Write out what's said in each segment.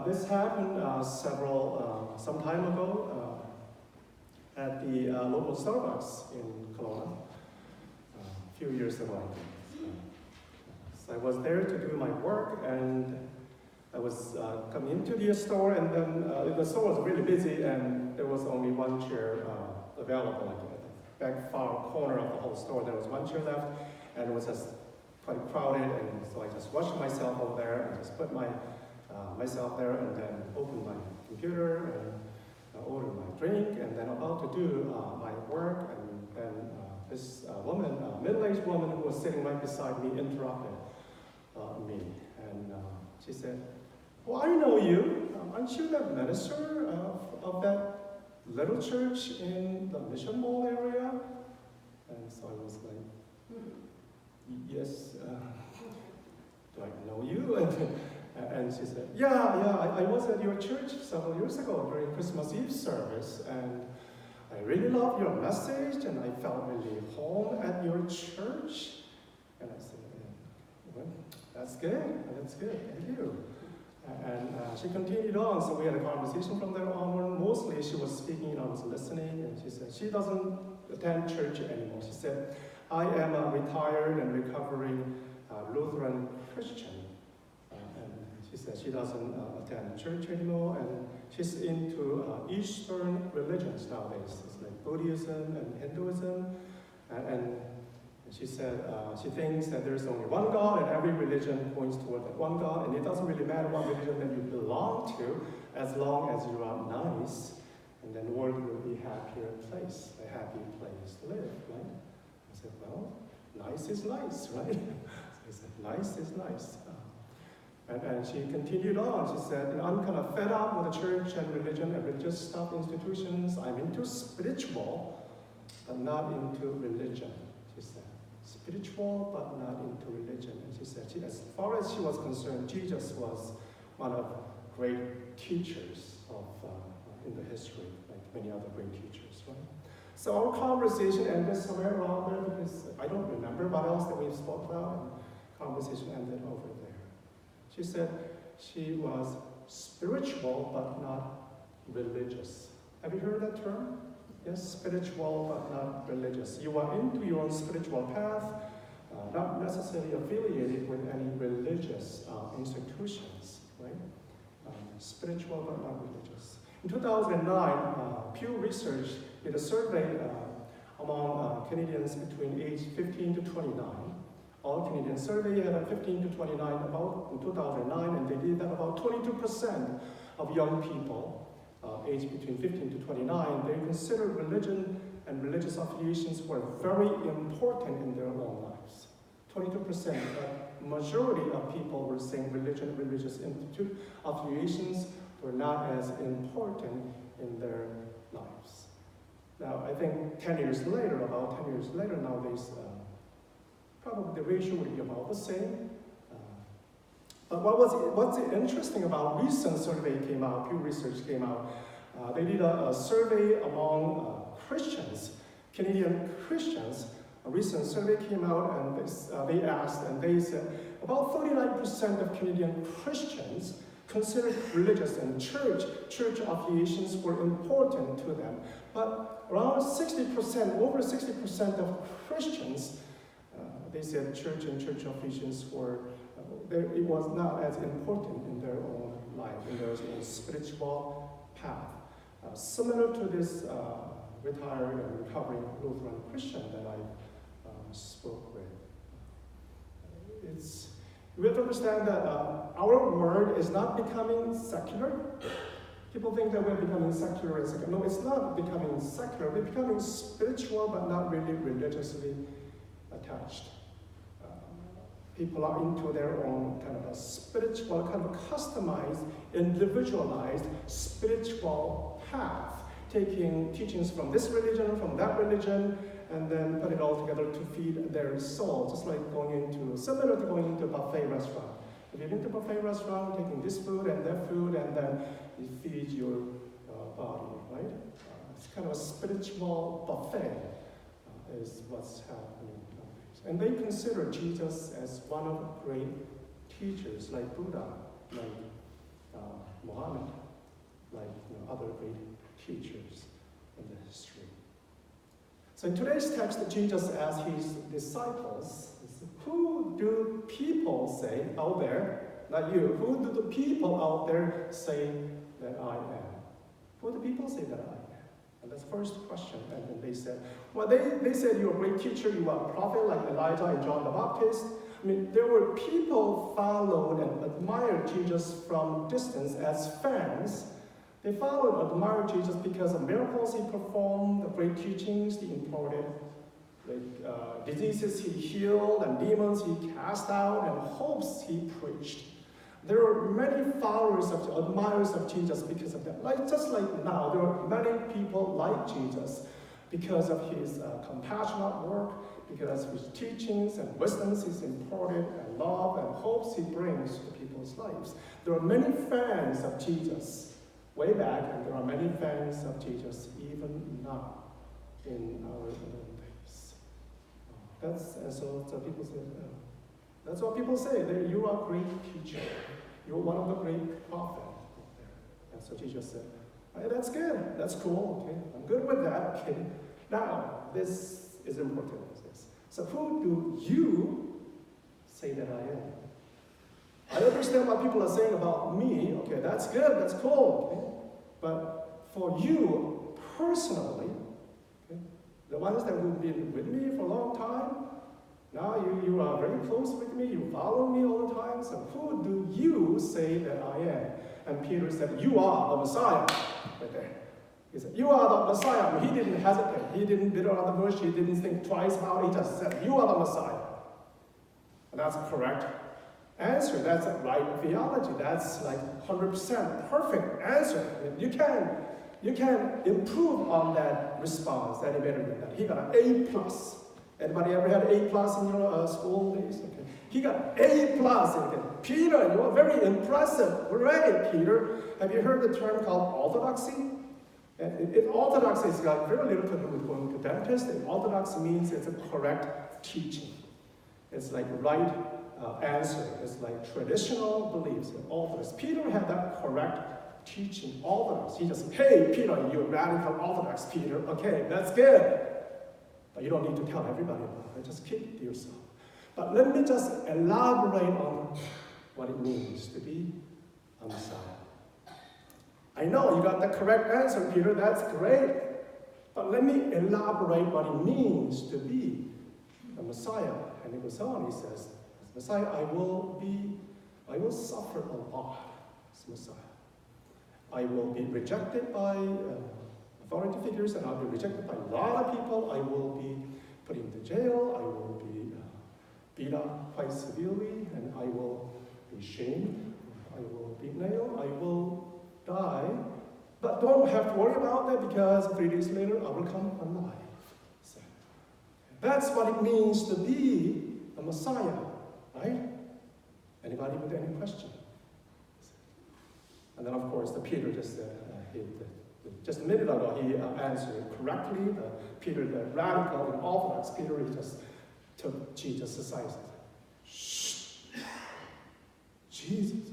This happened some time ago at the local Starbucks in Kelowna, a few years ago, I think. So I was there to do my work, and I was coming into the store, and then the store was really busy, and there was only one chair available, like at the back far corner of the whole store. There was one chair left, and it was just quite crowded, and so I just rushed myself over there and just put myself there, and then opened my computer and ordered my drink, and then about to do my work, and then this woman, middle-aged woman who was sitting right beside me, interrupted me, and she said, "Well, I know you. Aren't you the minister of that little church in the Mission Mall area?" And so I was like, "Yes, do I know you?" And she said, yeah, I was at your church several years ago during Christmas Eve service, and I really loved your message, and I felt really home at your church. And I said, well, that's good, thank you. And she continued on, so we had a conversation from there onward. Mostly she was speaking, I was listening, and she said she doesn't attend church anymore. She said, "I am a retired and recovering Lutheran Christian." She said she doesn't attend church anymore, and she's into Eastern religions nowadays. It's like Buddhism and Hinduism, and she said she thinks that there's only one God, and every religion points toward that one God, and it doesn't really matter what religion that you belong to, as long as you are nice, and then the world will be a happy place to live, right? I said, well, nice is nice, right? So I said, nice is nice. And she continued on. She said, I'm kind of fed up with the church and religion and religious stuff, institutions. I'm into spiritual, but not into religion, she said. Spiritual, but not into religion. And she said, as far as she was concerned, Jesus was one of great teachers in the history, like many other great teachers, right? So our conversation ended somewhere around there, because I don't remember what else that we spoke about, and conversation ended over there. She said she was spiritual but not religious. Have you heard that term? Yes, spiritual but not religious. You are into your own spiritual path, not necessarily affiliated with any religious institutions, right? Spiritual but not religious. In 2009, Pew Research did a survey among Canadians between age 15 to 29. All Canadian survey had a 15 to 29 about in 2009, and they did that about 22% of young people aged between 15 to 29, they consider religion and religious affiliations were very important in their own lives. 22%, but majority of people were saying religion and religious affiliations were not as important in their lives. Now, I think 10 years later, nowadays, probably the ratio would be about the same. But what's interesting about recent survey came out, Pew Research came out, they did a survey among Christians, Canadian Christians. A recent survey came out, and they asked, and they said about 39% of Canadian Christians considered religious and church affiliations were important to them. But around 60%, over 60% of Christians, they said church and church affiliations were, it was not as important in their own life, in their own spiritual path. Similar to this retired and recovering Lutheran Christian that I spoke with. We have to understand that our word is not becoming secular. People think that we're becoming secular and secular. No, it's not becoming secular. We're becoming spiritual, but not really religiously attached. People are into their own kind of a spiritual, kind of a customized, individualized spiritual path, taking teachings from this religion, from that religion, and then put it all together to feed their soul, just like similar to going into a buffet restaurant. If you've been to a buffet restaurant, taking this food and that food, and then you feed your body, right? It's kind of a spiritual buffet is what's happening. And they consider Jesus as one of the great teachers, like Buddha, like Muhammad, like other great teachers in the history. So in today's text, Jesus asked his disciples, who do people say out there, not you, who do the people out there say that I am? Who do people say that I am? And that's the first question. And then they said, well, they said you're a great teacher, you are a prophet like Elijah and John the Baptist. I mean, there were people followed and admired Jesus from distance as fans. They followed and admired Jesus because of miracles he performed, the great teachings he imparted, like diseases he healed, and demons he cast out, and hopes he preached. There are many followers, admirers of Jesus because of that. Just like now, there are many people like Jesus because of his compassionate work, because of his teachings and wisdoms he's imparted, and love and hopes he brings to people's lives. There are many fans of Jesus way back, and there are many fans of Jesus even now in our days. So people say, that's what people say. You are a great teacher. You're one of the great prophets. And so Jesus said, hey, that's good. That's cool. Okay, I'm good with that. Okay. Now, this is important. So who do you say that I am? I understand what people are saying about me. Okay, that's good. That's cool. Okay? But for you personally, okay, the ones that have been with me for a long time, now you are very close with me, you follow me all the time, so who do you say that I am? And Peter said, you are the Messiah, right there. He said, you are the Messiah. I mean, he didn't hesitate, he didn't beat around the bush, he didn't think twice about it, he just said, you are the Messiah. And that's a correct answer, that's a right theology, that's like 100% perfect answer. You can improve on that response any better than that. He got an A+. Anybody ever had A+ in your school days? Okay. He got A+. Okay. Peter, you are very impressive. Hooray, Peter. Have you heard the term called orthodoxy? Orthodoxy is got very little to do with going to dentist. Orthodoxy means it's a correct teaching. It's like right answer. It's like traditional beliefs. Orthodox. Peter had that correct teaching. Orthodox. He just, hey, Peter, you're radical Orthodox, Peter. Okay, that's good. But you don't need to tell everybody about it. Just keep it to yourself. But let me just elaborate on what it means to be a Messiah. I know you got the correct answer, Peter. That's great. But let me elaborate what it means to be a Messiah. And he goes on, he says, as Messiah, I will suffer a lot as Messiah. I will be rejected by authority figures, and I'll be rejected by a lot of people. I will be put into jail. I will be beat up quite severely, and I will be shamed. I will be nailed. I will die. But don't have to worry about that, because 3 days later I will come alive. So that's what it means to be a Messiah, right? Anybody with any question? And then, of course, the Peter just just a minute ago, he answered correctly. Peter, the radical and orthodox Peter, he just took Jesus aside and said, shh, Jesus,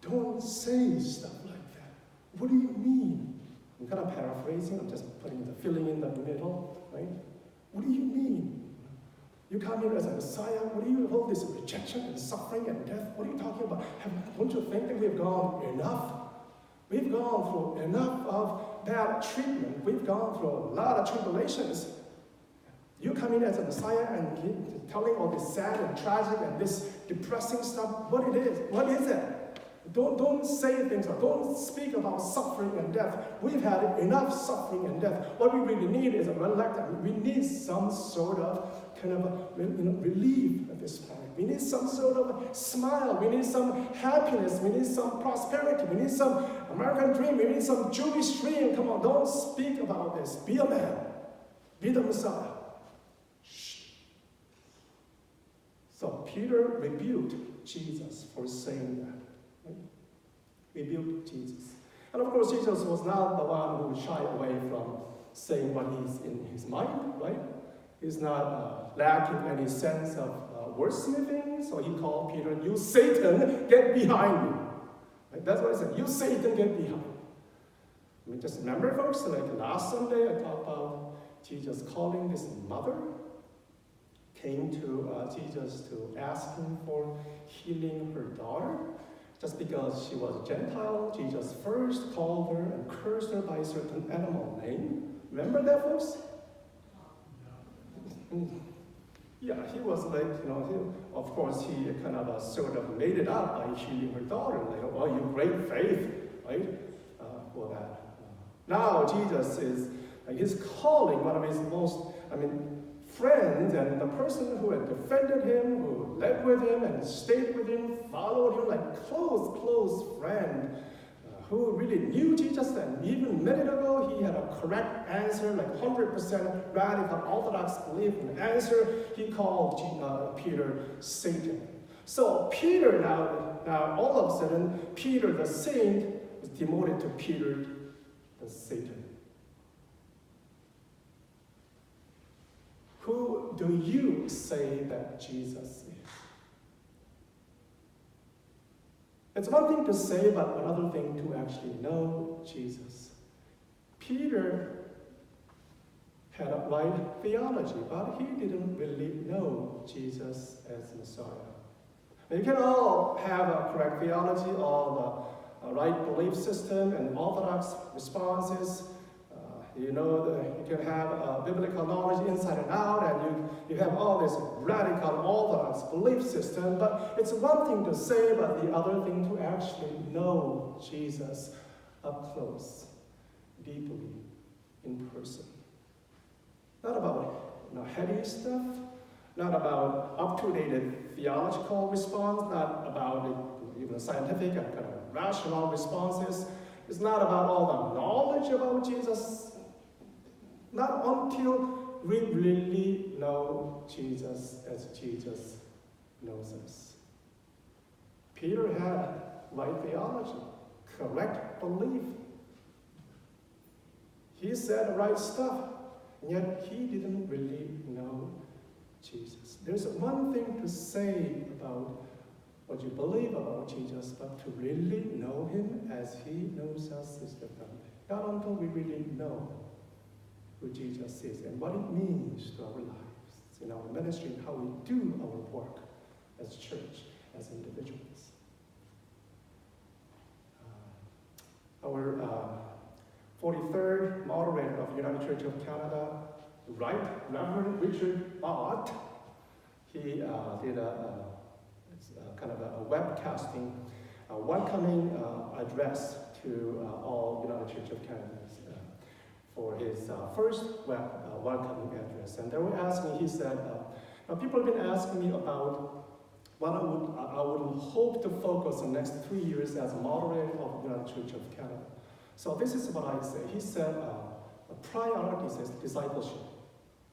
don't say stuff like that. What do you mean? I'm kind of paraphrasing, I'm just filling in the middle, right? What do you mean? You come here as a Messiah, what do you hold this rejection and suffering and death? What are you talking about? Don't you think that we've gone enough? We've gone through enough of bad treatment. We've gone through a lot of tribulations. You come in as a Messiah and telling all this sad and tragic and this depressing stuff, what it is. What is it? Don't say things, don't speak about suffering and death. We've had enough suffering and death. What we really need is a reluctant. We need some sort of kind of relief at this point. We need some sort of smile. We need some happiness. We need some prosperity. We need some American dream. We need some Jewish dream. Come on, don't speak about this. Be a man. Be the Messiah. Shh. So Peter rebuked Jesus for saying that. Right? Rebuked Jesus. And of course, Jesus was not the one who shied away from saying what is in his mind, right? He's not lacking any sense of wordsmithing, so he called Peter, you Satan, get behind me. Right? That's what I said. You Satan, get behind. I mean, just remember, folks, like last Sunday I talked about Jesus calling this mother, came to Jesus to ask him for healing her daughter. Just because she was a Gentile, Jesus first called her and cursed her by a certain animal name. Remember that, folks? Yeah, he was like, of course, he kind of sort of made it up by healing her daughter. Like, oh, you great faith, right? For that. Now Jesus is, he's calling one of his most, friends, and the person who had defended him, who led with him and stayed with him, followed him like close friend, who really knew Jesus, and even a minute ago he had a correct answer, like 100% radical Orthodox belief and answer. He called Peter Satan. So Peter now all of a sudden, Peter the saint was demoted to Peter the Satan. Who do you say that Jesus is? It's one thing to say, but another thing to actually know Jesus. Peter had a right theology, but he didn't really know Jesus as Messiah. Now, you can all have a correct theology, all the right belief system and orthodox responses. You can have biblical knowledge inside and out, and you have all this radical Orthodox belief system, but it's one thing to say, but the other thing to actually know Jesus up close, deeply, in person. Not about heady stuff, not about up-to-date theological response, not about scientific and kind of rational responses. It's not about all the knowledge about Jesus. Not until we really know Jesus as Jesus knows us. Peter had right theology, correct belief. He said the right stuff, and yet he didn't really know Jesus. There's one thing to say about what you believe about Jesus, but to really know him as he knows us is different. Not until we really know who Jesus is and what it means to our lives, in our ministry, and how we do our work as church, as individuals. Our 43rd moderator of the United Church of Canada, Right Reverend Richard Ott, he did a kind of a webcasting, welcoming address to all United Church of Canada for his first welcoming address. And they were asking, he said, people have been asking me about what I would hope to focus on the next 3 years as a moderator of the United Church of Canada. So this is what I say. He said, the priority is discipleship.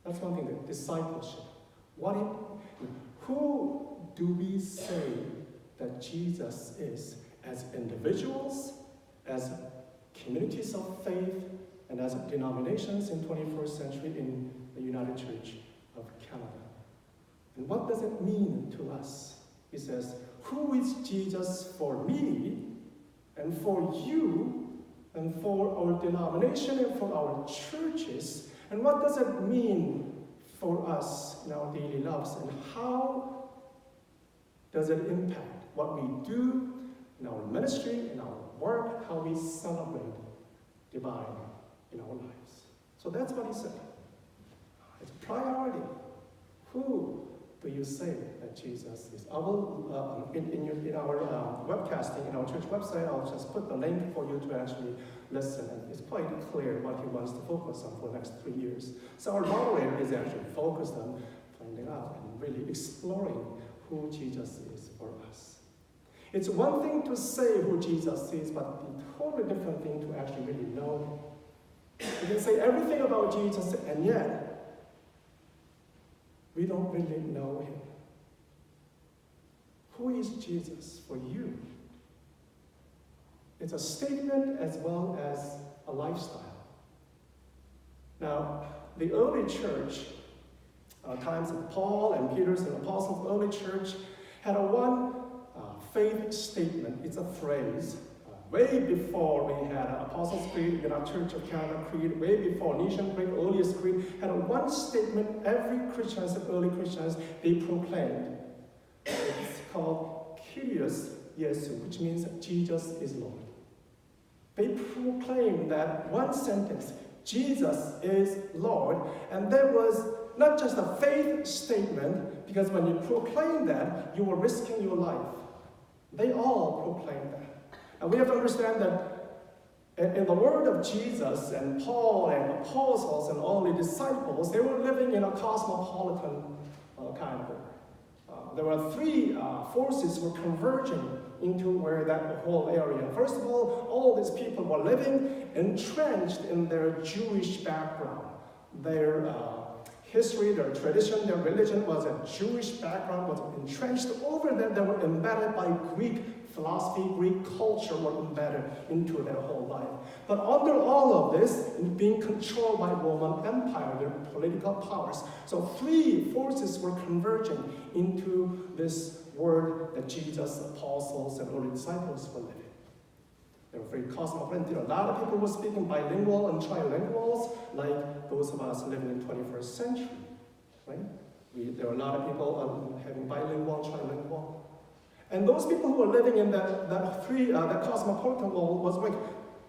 That's one thing, discipleship. Who do we say that Jesus is as individuals, as communities of faith, and as denominations in 21st century in the United Church of Canada? And what does it mean to us? He says, who is Jesus for me, and for you, and for our denomination, and for our churches? And what does it mean for us in our daily lives? And how does it impact what we do in our ministry, in our work, how we celebrate divine in our lives? So that's what he said. It's a priority. Who do you say that Jesus is? I will, in our webcasting, in our church website, I'll just put the link for you to actually listen. And it's quite clear what he wants to focus on for the next 3 years. So our moderator is actually focused on finding out and really exploring who Jesus is for us. It's one thing to say who Jesus is, but a totally different thing to actually really know him. You can say everything about Jesus, and yet we don't really know him. Who is Jesus for you? It's a statement as well as a lifestyle. Now, the early church, times of Paul and Peter's and apostles, early church had one faith statement. It's a phrase. Way before we had Apostles' Creed in our Church of Canada Creed, way before Nation Creed, earliest creed, had one statement every Christians and early Christians, they proclaimed. It's called Kyrios Jesu, which means Jesus is Lord. They proclaimed that one sentence, Jesus is Lord, and there was not just a faith statement, because when you proclaim that, you were risking your life. They all proclaimed that. And we have to understand that in the word of Jesus and Paul and apostles and all the disciples, they were living in a cosmopolitan kind of world. There were three forces were converging into where that whole area. First of all these people were living entrenched in their Jewish background. Their history, their tradition, their religion was a Jewish background, was entrenched over them. They were embedded by Greek philosophy, Greek culture were embedded into their whole life. But under all of this, being controlled by Roman Empire, their political powers. So three forces were converging into this word that Jesus, apostles, and early disciples were living. They were very cosmopolitan. A lot of people were speaking bilingual and trilinguals, like those of us living in the 21st century. Right? There are a lot of people having bilingual and trilingual. And those people who were living in that cosmopolitan world was like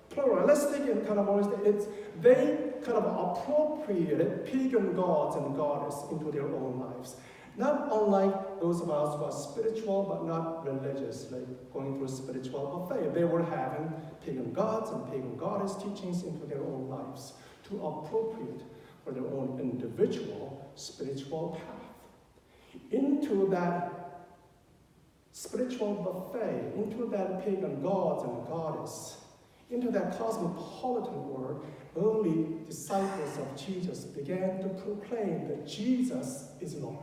pluralistic in kind of ways. They kind of appropriated pagan gods and goddesses into their own lives. Not unlike those of us who are spiritual but not religious, like going through spiritual buffet. They were having pagan gods and pagan goddess teachings into their own lives to appropriate for their own individual spiritual path. Into that spiritual buffet, into that pagan gods and goddess, into that cosmopolitan world, early disciples of Jesus began to proclaim that Jesus is Lord.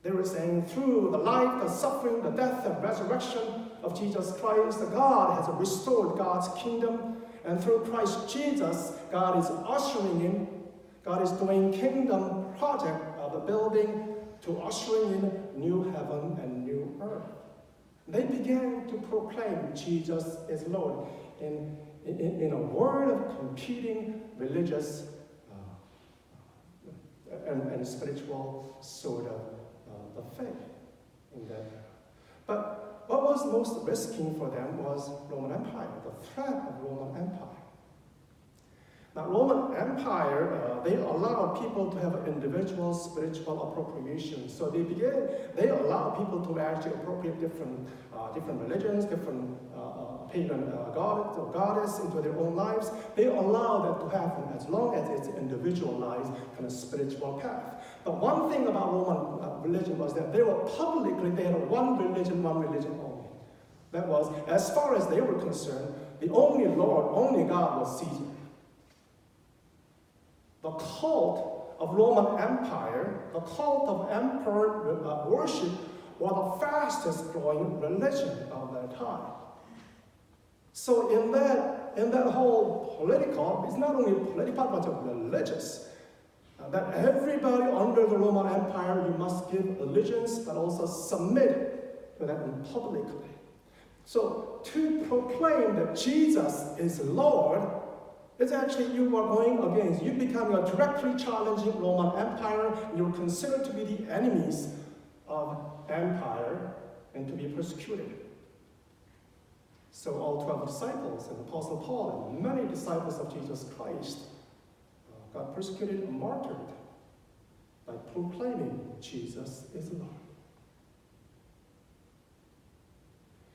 They were saying, through the life, the suffering, the death, and resurrection of Jesus Christ, God has restored God's kingdom, and through Christ Jesus, God is ushering in, God is doing kingdom project of the building to ushering in new heaven and new earth. They began to proclaim Jesus is Lord in a world of competing religious and spiritual sort of buffet in that. But what was most risking for them was Roman Empire, the threat of Roman Empire. Now, Roman Empire, they allowed people to have individual spiritual appropriation. So they allowed people to actually appropriate different religions, different pagan god or goddess into their own lives. They allowed that to happen as long as it's individualized kind of spiritual path. But one thing about Roman religion was that they had one religion only. That was, as far as they were concerned, the only Lord, only God was Caesar. The cult of Roman Empire, the cult of emperor worship, was the fastest growing religion of that time. So in that whole political, it's not only political but religious, that everybody under the Roman Empire, you must give allegiance but also submit to that publicly. So to proclaim that Jesus is Lord, it's actually you are going against, you becoming a directly challenging Roman Empire, and you're considered to be the enemies of empire and to be persecuted. So all 12 disciples and Apostle Paul and many disciples of Jesus Christ got persecuted and martyred by proclaiming Jesus is Lord.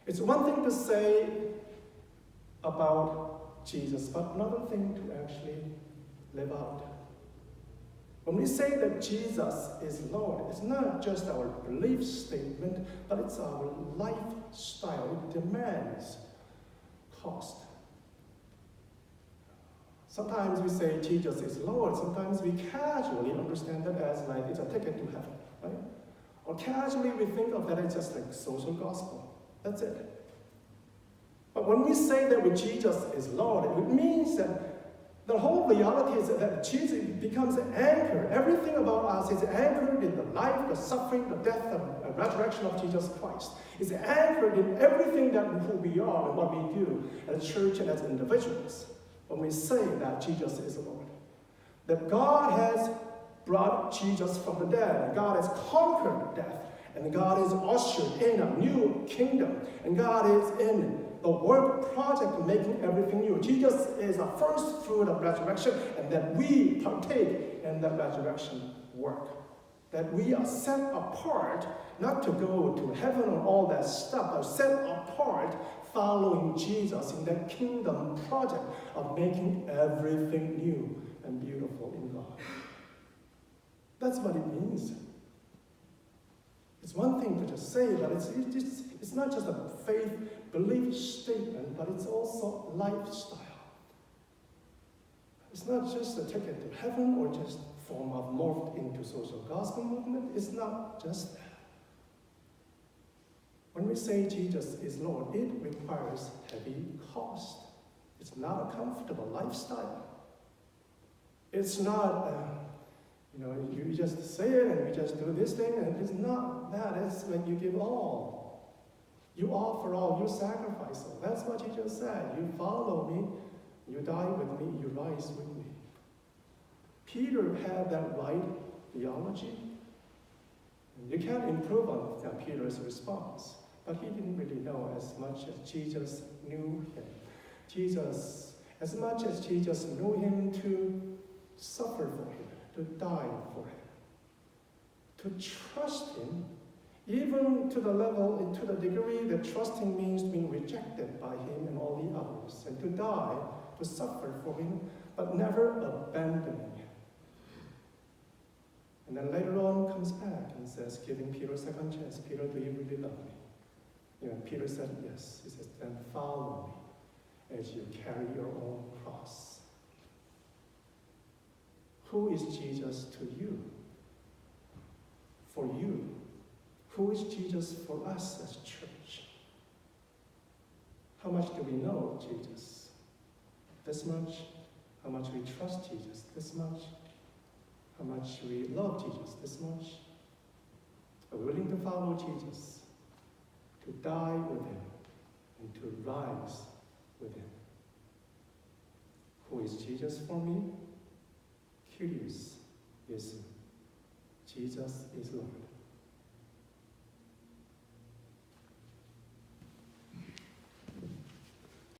It's one thing to say about Jesus, but another thing to actually live out. When we say that Jesus is Lord, it's not just our belief statement, but it's our lifestyle. It demands cost. Sometimes we say Jesus is Lord. Sometimes we casually understand that as like it's a ticket to heaven, right? Or casually we think of that as just like social gospel. That's it. But when we say that with Jesus is Lord, it means that The whole reality is that Jesus becomes an anchor. Everything about us is anchored in the life, the suffering, the death, and resurrection of Jesus Christ. It's anchored in everything that who we are and what we do as a church and as individuals when we say that Jesus is Lord. That God has brought Jesus from the dead, and God has conquered death, and God is ushered in a new kingdom, and God is in the work project making everything new. Jesus is the first fruit of resurrection, and that we partake in that resurrection work. That we are set apart, not to go to heaven or all that stuff, but set apart following Jesus in that kingdom project of making everything new and beautiful in God. That's what it means. It's one thing to just say that it's not just a faith belief statement, but it's also lifestyle. It's not just a ticket to heaven or just form of morphed into social gospel movement. It's not just that. When we say Jesus is Lord, it requires heavy cost. It's not a comfortable lifestyle. It's not, you just say it and you just do this thing, and it's not that. It's when you give all. You offer all, you sacrifice all. That's what Jesus said. You follow me, you die with me, you rise with me. Peter had that right theology. You can't improve on Peter's response, but he didn't really know as much as Jesus knew him. As much as Jesus knew him, to suffer for him, to die for him, to trust him, even to the level, to the degree that trusting means being rejected by him and all the others, and to die, to suffer for him, but never abandoning him. And then later on comes back and says, giving Peter a second chance, Peter, do you really love me? Peter said yes. He says, then follow me as you carry your own cross. Who is Jesus to you? For you. Who is Jesus for us as church? How much do we know Jesus? This much. How much we trust Jesus? This much. How much we love Jesus? This much. Are we willing to follow Jesus? To die with him and to rise with him? Who is Jesus for me? Curious is Jesus is Lord.